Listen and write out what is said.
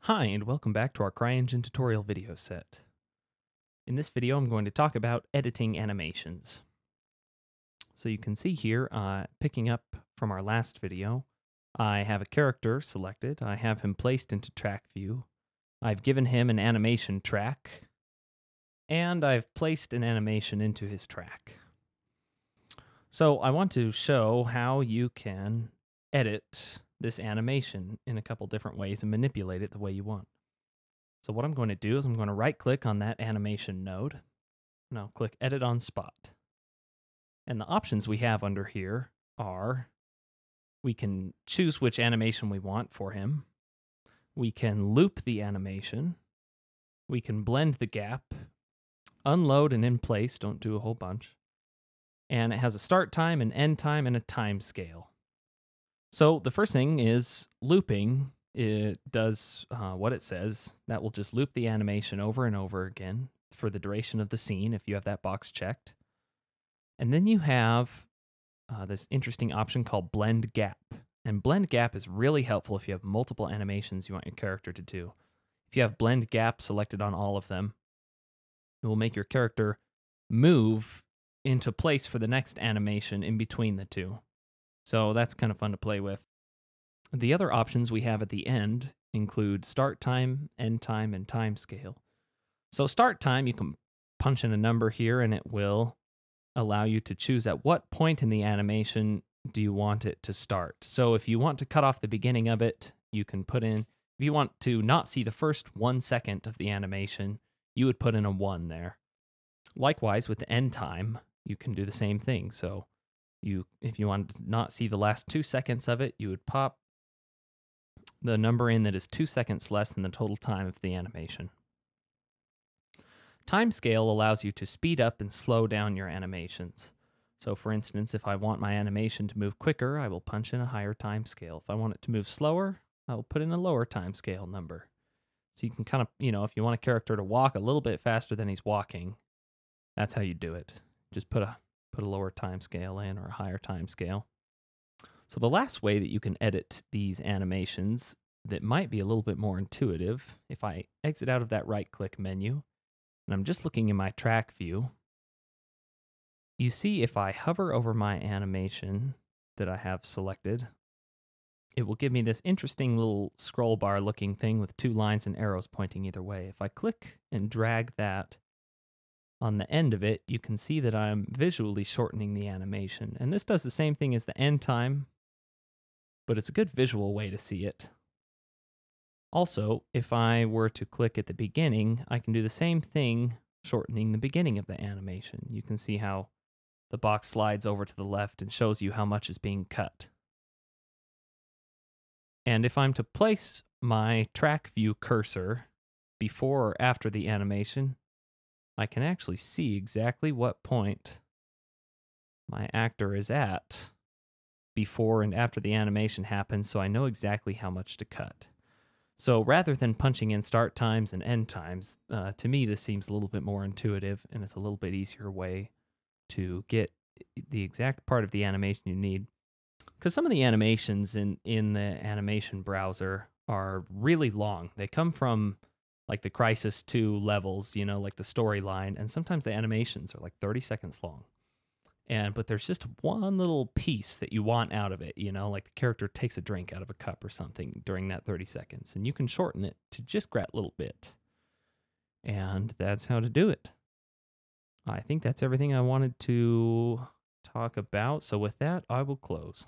Hi, and welcome back to our Cryengine tutorial video set. In this video, I'm going to talk about editing animations. So you can see here, picking up from our last video, I have a character selected. I have him placed into track view. I've given him an animation track, and I've placed an animation into his track. So I want to show how you can edit this animation in a couple different ways and manipulate it the way you want. So what I'm going to do is I'm going to right click on that animation node, and I'll click Edit on Spot. And the options we have under here are we can choose which animation we want for him. We can loop the animation. We can blend the gap, unload and in place, don't do a whole bunch. And it has a start time, an end time, and a time scale. So the first thing is looping. It does what it says. That will just loop the animation over and over again for the duration of the scene if you have that box checked. And then you have this interesting option called Blend Gap. And Blend Gap is really helpful if you have multiple animations you want your character to do. If you have Blend Gap selected on all of them, it will make your character move into place for the next animation in between the two. So that's kind of fun to play with. The other options we have at the end include start time, end time, and time scale. So start time, you can punch in a number here and it will allow you to choose at what point in the animation do you want it to start. So if you want to cut off the beginning of it, you can put in, if you want to not see the first 1 second of the animation, you would put in a 1 there. Likewise, with the end time, you can do the same thing. So if you want to not see the last 2 seconds of it, you would pop the number in that is 2 seconds less than the total time of the animation. Time scale allows you to speed up and slow down your animations. So for instance, if I want my animation to move quicker, I will punch in a higher time scale. If I want it to move slower, I will put in a lower time scale number. So you can kind of, if you want a character to walk a little bit faster than he's walking, that's how you do it. Just put a lower time scale in or a higher time scale. So the last way that you can edit these animations that might be a little bit more intuitive, if I exit out of that right-click menu, and I'm just looking in my track view, you see if I hover over my animation that I have selected, it will give me this interesting little scroll bar looking thing with 2 lines and arrows pointing either way. If I click and drag that on the end of it, you can see that I'm visually shortening the animation. And this does the same thing as the end time, but it's a good visual way to see it. Also, if I were to click at the beginning, I can do the same thing, shortening the beginning of the animation. You can see how the box slides over to the left and shows you how much is being cut. And if I'm to place my track view cursor before or after the animation, I can actually see exactly what point my actor is at before and after the animation happens, so I know exactly how much to cut. So rather than punching in start times and end times, to me this seems a little bit more intuitive, and it's a little bit easier way to get the exact part of the animation you need. Because some of the animations in the animation browser are really long. They come from like the Crysis 2 levels, like the storyline, and sometimes the animations are like 30 seconds long. But there's just one little piece that you want out of it, like the character takes a drink out of a cup or something during that 30 seconds, and you can shorten it to just that little bit. And that's how to do it. I think that's everything I wanted to talk about. So with that, I will close.